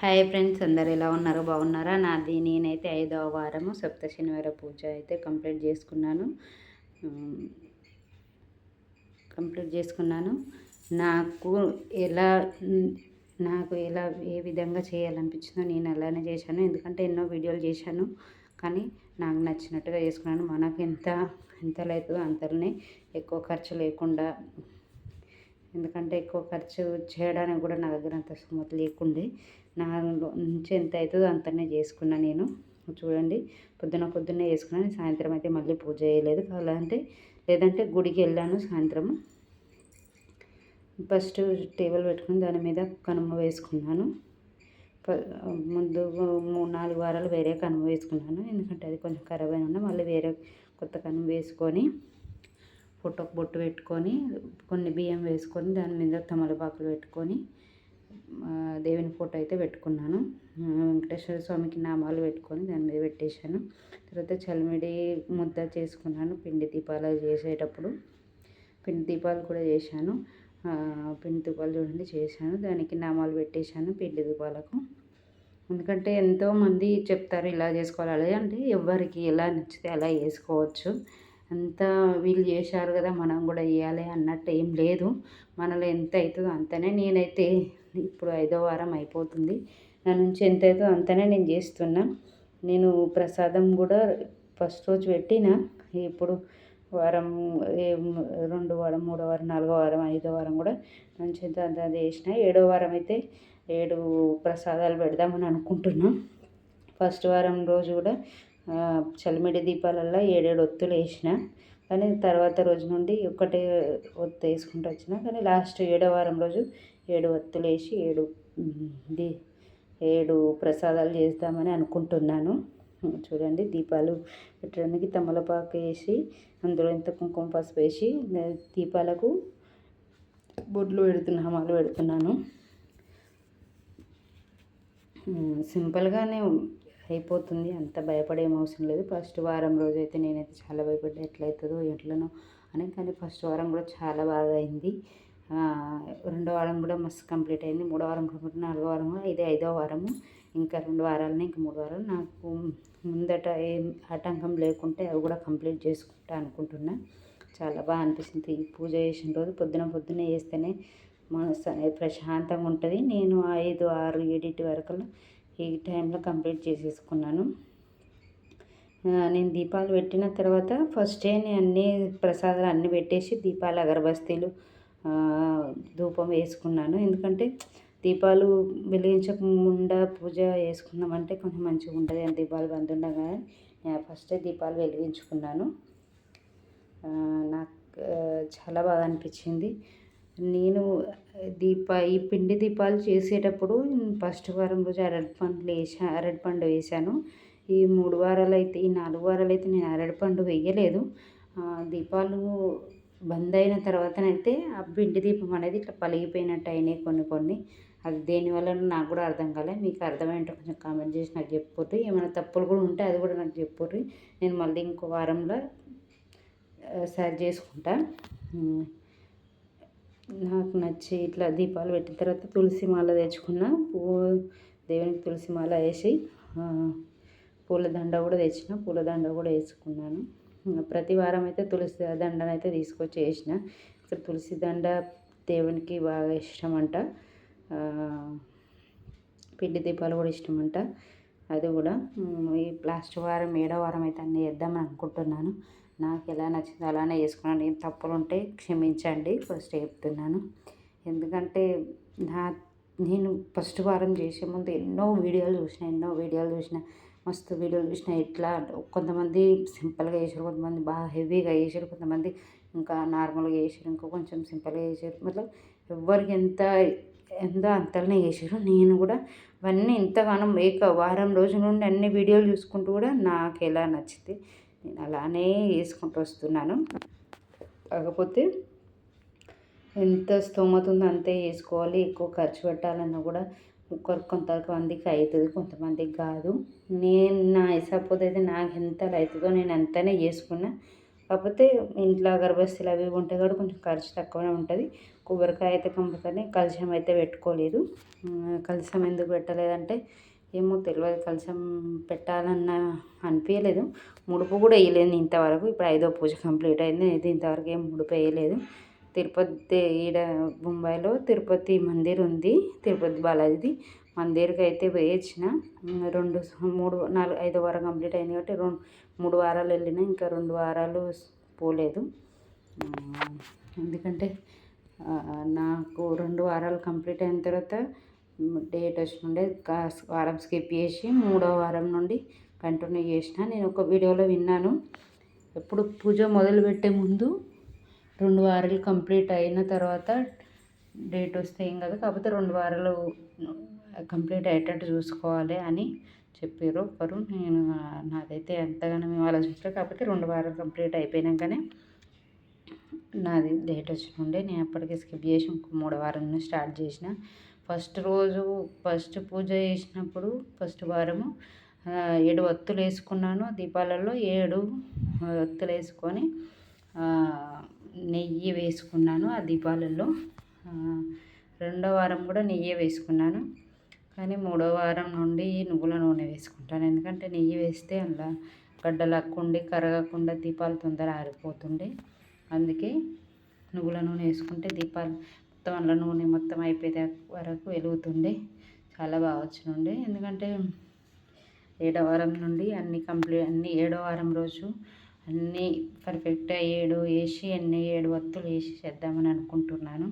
Hi friends, అందరు ఎలా ఉన్నారు? బాగున్నారా? నేనైతే 5వ వారము సప్త శనివార పూజ అయితే కంప్లీట్ చేసుకున్నాను. నాకు ఎలా నాకు ఎలా ఏ విధంగా చేయాలనిపించిందో నేను అలానే చేశాను. ఎందుకంటే ఎన్నో వీడియోలు చేశాను, కానీ నాకు నచ్చినట్టుగా చేసుకున్నాను. మనకు ఎంతలో అవుతుందో అంతలోనే, ఎక్కువ ఖర్చు లేకుండా. ఎందుకంటే ఎక్కువ ఖర్చు చేయడానికి కూడా నా దగ్గర అంత స్తోమత లేకుండే. నా నుంచి ఎంత అవుతుందో అంతనే చేసుకున్నా నేను. చూడండి, పొద్దున్నే చేసుకున్నాను. సాయంత్రం అయితే మళ్ళీ పూజ చేయలేదు. లేదంటే గుడికి వెళ్ళాను సాయంత్రం. ఫస్ట్ టేబుల్ పెట్టుకుని దాని మీద కనుమ వేసుకున్నాను. ముందు 3-4 వారాలు వేరే కనుమ వేసుకున్నాను. ఎందుకంటే అది కొంచెం ఖరాబ్ అయినా మళ్ళీ వేరే కొత్త కనుమ వేసుకొని, ఫోటోకి బొట్టు పెట్టుకొని, కొన్ని బియ్యం వేసుకొని, దాని మీద తమలపాకులు పెట్టుకొని, దేవుని ఫోటో అయితే పెట్టుకున్నాను. వెంకటేశ్వర స్వామికి నామాలు పెట్టుకొని దాని మీద పెట్టేశాను. తర్వాత చలిమిడి ముద్ద చేసుకున్నాను. పిండి దీపాలు చేసేటప్పుడు పిండి దీపాలు కూడా చేశాను. పిండి దీపాలు చూడండి చేశాను. దానికి నామాలు పెట్టేశాను పిండి దీపాలకు. ఎందుకంటే ఎంతోమంది చెప్తారు ఇలా చేసుకోవాలి, అలాగే అంటే ఎవరికి ఎలా నచ్చితే అలా చేసుకోవచ్చు. అంతా వీళ్ళు చేశారు కదా మనం కూడా చేయాలి అన్నట్టు ఏం లేదు. మనలో ఎంత అవుతుందో అంతనే. నేనైతే ఇప్పుడు 5వ వారం అయిపోతుంది. నా నుంచి ఎంత అవుతుందో అంతనే నేను చేస్తున్నా. నేను ప్రసాదం కూడా ఫస్ట్ రోజు పెట్టిన. ఇప్పుడు వారం 2 వారం, 3వ వారం, 4వ వారం, 5వ వారం కూడా నుంచి ఎంత అంత చేసిన. 7వ వారం అయితే 7 ప్రసాదాలు పెడదామని అనుకుంటున్నాం. ఫస్ట్ వారం రోజు కూడా చలిమిడి దీపాలల్లో 7 ఒత్తులు వేసిన. కానీ తర్వాత రోజు నుండి ఒకటే ఒత్తు వేసుకుంటూ వచ్చిన. కానీ లాస్ట్ 7వ వారం రోజు 7 ఒత్తులు వేసి 7 ప్రసాదాలు చేద్దామని అనుకుంటున్నాను. చూడండి, దీపాలు పెట్టడానికి తమలపాకు వేసి, అందులో ఇంత కుంకుమ పసుపు వేసి దీపాలకు బొడ్లు నామాలు పెడుతున్నాను. సింపుల్గానే అయిపోతుంది, అంత భయపడేం అవసరం లేదు. ఫస్ట్ వారం రోజు అయితే నేనైతే చాలా భయపడ్డా, ఎట్లవుతుందో ఎట్లనో అని. కానీ ఫస్ట్ వారం కూడా చాలా బాగా అయింది. 2వ వారం కూడా మస్తు కంప్లీట్ అయింది. 3వ వారం కంప్లీట్, 4వ వారం కూడా, ఇదే 5వ వారము. ఇంకా 2 వారాలనే, ఇంకా 3 వారాలు. నాకు ముందట ఏం ఆటంకం లేకుంటే అవి కూడా కంప్లీట్ చేసుకుంటా అనుకుంటున్నా. చాలా బాగా అనిపిస్తుంది. ఈ పూజ చేసిన రోజు పొద్దున్నే చేస్తేనే మనసు ప్రశాంతంగా ఉంటుంది. నేను 5, 6, 7 వరకు ఈ టైంలో కంప్లీట్ చేసేసుకున్నాను. నేను దీపాలు పెట్టిన తర్వాత ఫస్టే నేను అన్ని ప్రసాదాలు అన్నీ పెట్టేసి దీపాలు, అగరబస్తీలు, ధూపం వేసుకున్నాను. ఎందుకంటే దీపాలు వెలిగించకుండా పూజ చేసుకున్నామంటే కొంచెం మంచిగా ఉంటుంది. అని దీపాలు బంద్ ఉండగానే నేను ఫస్టే దీపాలు వెలిగించుకున్నాను. నాకు చాలా బాగా అనిపించింది. నేను ఈ పిండి దీపాలు చేసేటప్పుడు ఫస్ట్ వారం రోజు అరటిపండు వేసాను. ఈ 3 వారాలు అయితే, ఈ 4 వారాలు అయితే నేను అరటిపండు వేయలేదు. దీపాలు బంద్ అయిన తర్వాతనైతే ఆ పిండి దీపం అనేది ఇట్లా పలిగిపోయినట్టు అయినాయి కొన్ని. అది దేనివల్ల నాకు కూడా అర్థం కాలే. మీకు అర్థమైంటే కొంచెం కామెంట్ చేసి నాకు చెప్పుర్రి. ఏమైనా తప్పులు కూడా ఉంటే అది కూడా నాకు చెప్పుర్రి. నేను మళ్ళీ ఇంకో వారంలో సరి చేసుకుంటా. నాకు నచ్చి ఇట్లా దీపాలు పెట్టిన తర్వాత తులసి మాల తెచ్చుకున్న. దేవునికి తులసి మాల వేసి పూలదండ కూడా తెచ్చిన. పూలదండ కూడా వేసుకున్నాను. ప్రతి వారం అయితే తులసి దండనైతే తీసుకొచ్చి వేసిన. ఇక్కడ తులసి దండ దేవునికి బాగా ఇష్టమంట. పిండి దీపాలు కూడా ఇష్టమంట. అది కూడా ఈ లాస్ట్ వారం 7వ వారం అయితే అన్నీ వేద్దామని అనుకుంటున్నాను. నాకు ఎలా నచ్చిందో అలానే చేసుకున్నాను. ఏం తప్పులు ఉంటే క్షమించండి, ఫస్ట్ చెప్తున్నాను. ఎందుకంటే నేను ఫస్ట్ వారం చేసే ముందు ఎన్నో వీడియోలు చూసిన, మస్తు వీడియోలు చూసిన. ఇట్లా కొంతమంది సింపుల్గా చేసారు, కొంతమంది బాగా హెవీగా చేసారు, కొంతమంది ఇంకా నార్మల్గా చేసారు, ఇంకా కొంచెం సింపుల్గా చేసారు. మతలబ్ ఎవరికి ఎంతో అంతలోనే చేసారు. నేను కూడా అవన్నీ ఇంతగానం వారం రోజుల నుండి అన్ని వీడియోలు చూసుకుంటూ కూడా నాకు ఎలా నచ్చితే నేను అలానే వేసుకుంటూ వస్తున్నాను. కాకపోతే ఎంత స్తోమత ఉందో అంతే చేసుకోవాలి. ఎక్కువ ఖర్చు పెట్టాలన్నా కూడా కొంతమందికి అవుతుంది, కొంతమందికి కాదు. నా సపోజ్ అయితే నాకు ఎంత అవుతుందో నేను అంతనే చేసుకున్నా. కాకపోతే ఇంట్లో అగరబస్తీలు అవి ఉంటాయి కాబట్టి కొంచెం ఖర్చు తక్కువనే ఉంటుంది. కొబ్బరికాయ అయితే కంపల్సరీ, కలశం అయితే పెట్టుకోలేదు. కలశం ఎందుకు పెట్టలేదంటే ఏమో తెలియదు, కలశం పెట్టాలన్న అనిపించలేదు. ముడుపు కూడా వేయలేదు ఇంతవరకు. ఇప్పుడు 5వ పూజ కంప్లీట్ అయింది, అయితే ఇంతవరకు ఏం ముడుపు వేయలేదు. తిరుపతి ఈడ ముంబైలో తిరుపతి మందిర్ ఉంది, తిరుపతి బాలాజీది. మందిర్కి అయితే వేయించిన 2 3 4 5వ వారం కంప్లీట్ అయింది కాబట్టి 3 వారాలు వెళ్ళినా, ఇంకా 2 వారాలు పోలేదు. ఎందుకంటే నాకు 2 వారాలు కంప్లీట్ అయిన తర్వాత డేట్ వచ్చినుండే, వారం స్కిప్ చేసి 3వ వారం నుండి కంటిన్యూ చేసిన. నేను ఒక వీడియోలో విన్నాను, ఎప్పుడు పూజ మొదలుపెట్టే ముందు 2 వారాలు కంప్లీట్ అయిన తర్వాత డేట్ వస్తే ఏం కదా, కాకపోతే 2 వారాలు కంప్లీట్ అయ్యేటట్టు చూసుకోవాలి అని చెప్పారు ఒకరు. నేను నాదైతే ఎంతగానో మేము ఆలోచించలేదు, కాకపోతే 2 వారాలు కంప్లీట్ అయిపోయినాకనే నాది డేట్ వచ్చినుండే. నేను అప్పటికి స్కిప్ చేసి 3వ వారం నుంచి స్టార్ట్ చేసిన. ఫస్ట్ పూజ చేసినప్పుడు ఫస్ట్ వారము 7 ఒత్తులు వేసుకున్నాను. దీపాలలో 7 ఒత్తులు వేసుకొని నెయ్యి వేసుకున్నాను ఆ దీపాలలో. 2వ వారం కూడా నెయ్యి వేసుకున్నాను, కానీ 3వ వారం నుండి నువ్వుల నూనె వేసుకుంటాను. ఎందుకంటే నెయ్యి వేస్తే అలా గడ్డలక్కుండి కరగకుండా దీపాలు తొందర ఆరిపోతుండే. అందుకే నువ్వుల నూనె వేసుకుంటే దీపాలు మొత్తం అందులో నూనె మొత్తం అయిపోయే వరకు వెలుగుతుండే, చాలా బాగా వచ్చినుండే. ఎందుకంటే 7వ వారం నుండి అన్నీ 7వ వారం రోజు అన్నీ పర్ఫెక్ట్గా 7 వేసి 7 ఒత్తులు వేసి చేద్దామని అనుకుంటున్నాను.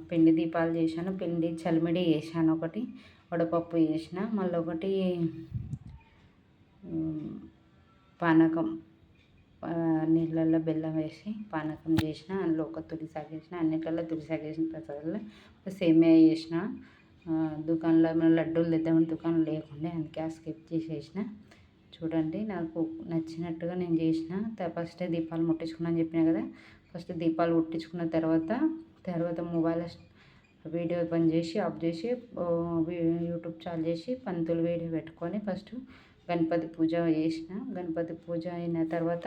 పిండి దీపాలు చేశాను, పిండి చలిమిడి చేశాను, ఒకటి వడపప్పు చేసిన, మళ్ళీ ఒకటి పానకం, నీళ్ళల్లో బెల్లం వేసి పానకం చేసిన, అందులో ఒక తులసాకు వేసిన, అన్నిట్లలో తులసాకు వేసిన ప్రసాదాల్లో సేమియా చేసిన. దుకాణంలో మన లడ్డూలు తెద్దామని దుకాణం లేకుండే, అందుకే స్కిప్ చేసేసిన. చూడండి, నాకు నచ్చినట్టుగా నేను చేసిన. ఫస్ట్ దీపాలు ముట్టించుకున్నాను చెప్పిన కదా, ఫస్ట్ దీపాలు ముట్టించుకున్న తర్వాత మొబైల్ వీడియో బంద్ చేసి ఆఫ్ చేసి యూట్యూబ్ చాలు చేసి పంతులు వీడియో పెట్టుకొని ఫస్ట్ గణపతి పూజ చేసిన. గణపతి పూజ అయిన తర్వాత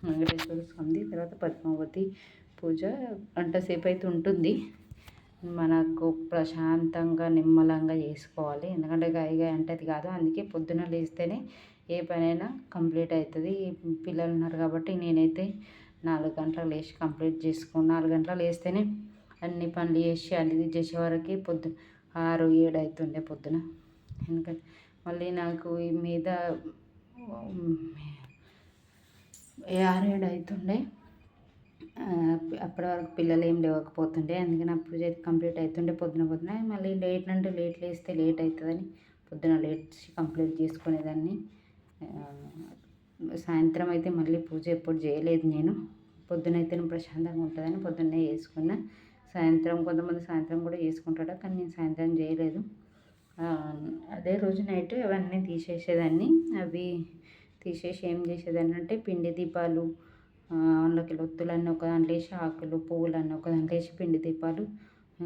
వెంకటేశ్వర స్వామి, తర్వాత పద్మావతి పూజ. గంట సేపు అయితే ఉంటుంది. మనకు ప్రశాంతంగా నిమ్మలంగా చేసుకోవాలి, ఎందుకంటే గాయగా అంటది కాదు. అందుకే పొద్దున లేస్తేనే ఏ పనైనా కంప్లీట్ అవుతుంది. పిల్లలు ఉన్నారు కాబట్టి నేనైతే 4 గంటలకు లేచి కంప్లీట్ చేసుకోను. 4 గంటలకు లేస్తేనే అన్ని పనులు చేసి అది చేసే వరకు 6 7 అవుతుండే పొద్దున. ఎందుకంటే మళ్ళీ నాకు ఈ మీద 6 7 అవుతుండే. అప్పటి వరకు పిల్లలు ఏం లేవకపోతుండే, అందుకని నా పూజ అయితే కంప్లీట్ అవుతుండే పొద్దున. మళ్ళీ లేట్ లేస్తే లేట్ అవుతుందని పొద్దున లేచి కంప్లీట్ చేసుకునేదాన్ని. సాయంత్రం అయితే మళ్ళీ పూజ ఎప్పుడు చేయలేదు నేను. పొద్దునైతేనే ప్రశాంతంగా ఉంటుందని పొద్దున్నే చేసుకున్నా. కొంతమంది సాయంత్రం కూడా చేసుకుంటాడు, కానీ నేను సాయంత్రం చేయలేదు. అదే రోజు నైట్ అవన్నీ తీసేసేదాన్ని. అవి తీసేసి ఏం చేసేదాన్ని అంటే పిండి దీపాలు, అందులోకి ఒత్తులన్నీ ఒక దాంట్లో వేసి, ఆకులు పువ్వులన్నీ ఒక దాంట్లో వేసి పిండి దీపాలు,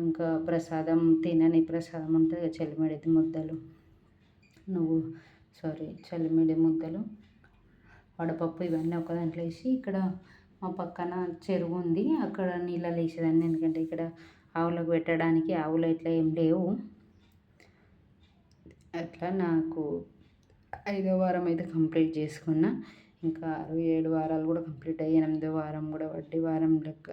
ఇంకా ప్రసాదం తినని ప్రసాదం ఉంటుంది, చలిమిడి ముద్దలు, చలిమిడి ముద్దలు, వడపప్పు, ఇవన్నీ ఒక దాంట్లో వేసి, ఇక్కడ మా పక్కన చెరువు ఉంది, అక్కడ నీళ్ళలో వేసేదాన్ని. ఎందుకంటే ఇక్కడ ఆవులకు పెట్టడానికి ఆవులు ఇట్లా ఏం లేవు. అట్లా నాకు 5వ వారం అయితే కంప్లీట్ చేసుకున్నా. ఇంకా 6 7 వారాలు కూడా కంప్లీట్ అయ్యి 8వ వారం కూడా వడ్డీ వారం లెక్క,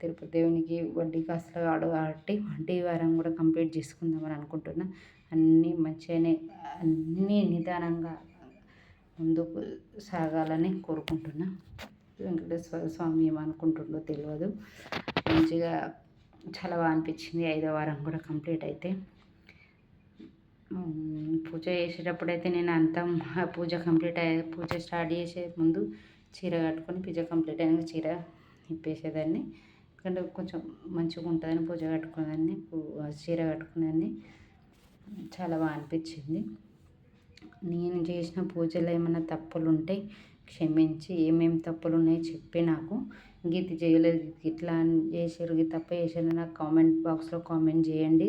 తిరుపతి దేవునికి వడ్డీ కాస్తలు ఆడు కాబట్టి వడ్డీ వారం కూడా కంప్లీట్ చేసుకుందామని అనుకుంటున్నా. అన్నీ మంచిగానే, అన్నీ నిదానంగా ముందుకు సాగాలని కోరుకుంటున్నా. వెంకటేశ్వర స్వామి ఏమనుకుంటుండో తెలియదు. మంచిగా చాలా బాగా అనిపించింది 5వ వారం కూడా కంప్లీట్ అయితే. పూజ చేసేటప్పుడైతే నేను అంతా పూజ స్టార్ట్ చేసే ముందు చీర కట్టుకొని పూజ కంప్లీట్ అయినాక చీర ఇప్పేసేదాన్ని. ఎందుకంటే కొంచెం మంచిగా ఉంటుందని పూజ కట్టుకునేదాన్ని, చీర కట్టుకునేదాన్ని. చాలా బాగా అనిపించింది. నేను చేసిన పూజలో ఏమైనా తప్పులు ఉంటే క్షమించి, ఏమేమి తప్పులు ఉన్నాయో చెప్పి నాకు ఇది చేయలేదు, ఇట్లా చేసారు, ఇది తప్పు చేసారు, నాకు కామెంట్ బాక్స్లో కామెంట్ చేయండి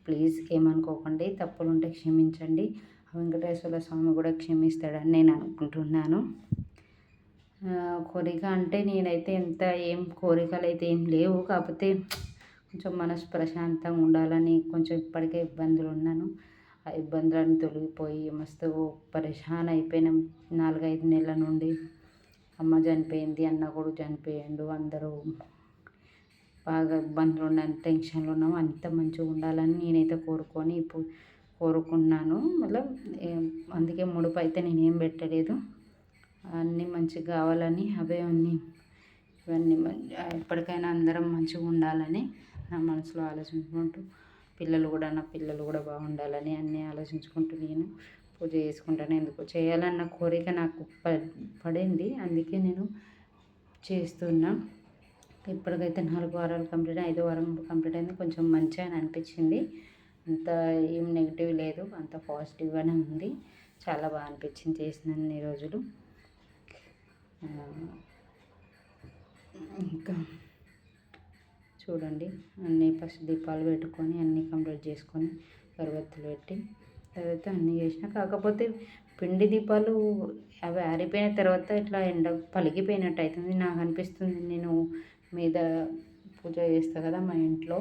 ప్లీజ్. ఏమనుకోకండి, తప్పులు ఉంటే క్షమించండి. వెంకటేశ్వర స్వామి కూడా క్షమిస్తాడని నేను అనుకుంటున్నాను. కోరిక అంటే నేనైతే ఏం కోరికలు అయితే ఏం లేవు. కాకపోతే కొంచెం మనసు ప్రశాంతంగా ఉండాలని కొంచెం ఇప్పటికే ఇబ్బందులు ఉన్నాను. ఆ ఇబ్బందులన్నీ తొలగిపోయి మస్తు పరేషాన్ అయిపోయినాం 4, 5 నెలల నుండి. అమ్మ చనిపోయింది, అన్న కూడా చనిపోయిండు. అందరూ బాగా ఇబ్బందులు ఉన్నాయి, టెన్షన్లు ఉన్నాం. అంత మంచిగా ఉండాలని నేనైతే కోరుకున్నాను. మళ్ళీ అందుకే ముడుపు అయితే నేనేం పెట్టలేదు. అన్నీ మంచిగా కావాలని అవే అన్నీ ఇవన్నీ ఎప్పటికైనా అందరం మంచిగా ఉండాలని నా మనసులో ఆలోచించుకుంటూ నా పిల్లలు కూడా బాగుండాలని అన్నీ ఆలోచించుకుంటూ నేను పూజ చేసుకుంటాను. ఎందుకు చేయాలన్న కోరిక నాకు పడింది, అందుకే నేను చేస్తున్నా. ఇప్పటికైతే 4 వారాలు కంప్లీట్, 5వ వారం కంప్లీట్ అయింది. కొంచెం మంచిగా అనిపించింది. అంత ఏం నెగిటివ్ లేదు, అంత పాజిటివ్గానే ఉంది. చాలా బాగా అనిపించింది చేసిన అన్ని రోజులు. ఇంకా చూడండి, అన్నీ ఫస్ట్ దీపాలు పెట్టుకొని అన్నీ కంప్లీట్ చేసుకొని అగరబత్తులు పెట్టి తర్వాత అన్నీ చేసిన. కాకపోతే పిండి దీపాలు అవి ఆరిపోయిన తర్వాత ఇట్లా ఎండ పలిగిపోయినట్టు అవుతుంది నాకు అనిపిస్తుంది. నేను మీద పూజ చేస్తాను కదా మా ఇంట్లో,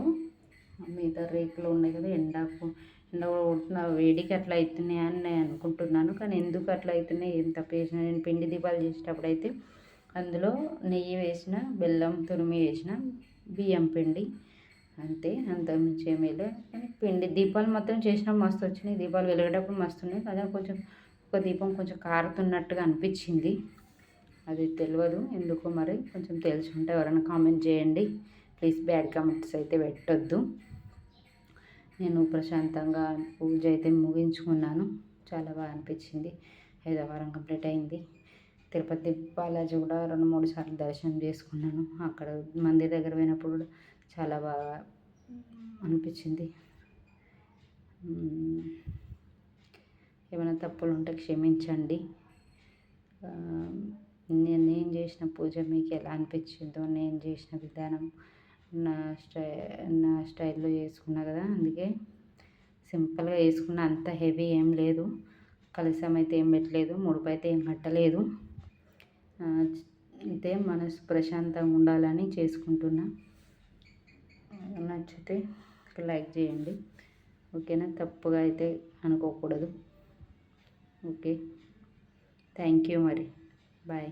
మీద రేకులు ఉన్నాయి కదా, ఎండ కొడుతున్న వేడికి అట్లా అవుతున్నాయి అని నేను అనుకుంటున్నాను. కానీ ఎందుకు అట్లా అవుతున్నాయి, ఏం తప్పు చేసిన, నేను పిండి దీపాలు చేసేటప్పుడు అయితే అందులో నెయ్యి వేసిన, బెల్లం తురిమి వేసిన, బియ్యం పిండి అంతే, అంత మించి ఏమీ లేదు. కానీ పిండి దీపాలు మాత్రం చేసిన మస్తు వచ్చినాయి. దీపాలు వెలిగేటప్పుడు మస్తు ఉన్నాయి, కానీ కొంచెం ఒక దీపం కొంచెం కారుతున్నట్టుగా అనిపించింది. అది తెలియదు ఎందుకో మరి, కొంచెం తెలిసి ఉంటే ఎవరైనా కామెంట్ చేయండి ప్లీజ్. బ్యాడ్ కామెంట్స్ అయితే పెట్టొద్దు. నేను ప్రశాంతంగా పూజ అయితే ముగించుకున్నాను. చాలా బాగా అనిపించింది. 5వ వారం కంప్లీట్ అయింది. తిరుపతి బాలాజీ కూడా 2, 3 సార్లు దర్శనం చేసుకున్నాను. అక్కడ మందిర్ దగ్గర పోయినప్పుడు కూడా చాలా బాగా అనిపించింది. ఏమైనా తప్పులు ఉంటే క్షమించండి. నేను చేసిన పూజ మీకు ఎలా అనిపించిందో, నేను చేసిన విధానం నా స్టైల్లో చేసుకున్నా కదా, అందుకే సింపుల్గా వేసుకున్న, అంత హెవీ ఏం లేదు. కలశం అయితే ఏం పెట్టలేదు, ముడుపు అయితే ఏం కట్టలేదు. అయితే మనసు ప్రశాంతంగా ఉండాలని చేసుకుంటున్నా. నచ్చితే లైక్ చేయండి, ఓకేనా? తప్పుగా అయితే అనుకోకూడదు. ఓకే, థ్యాంక్ యూ మరి, బాయ్.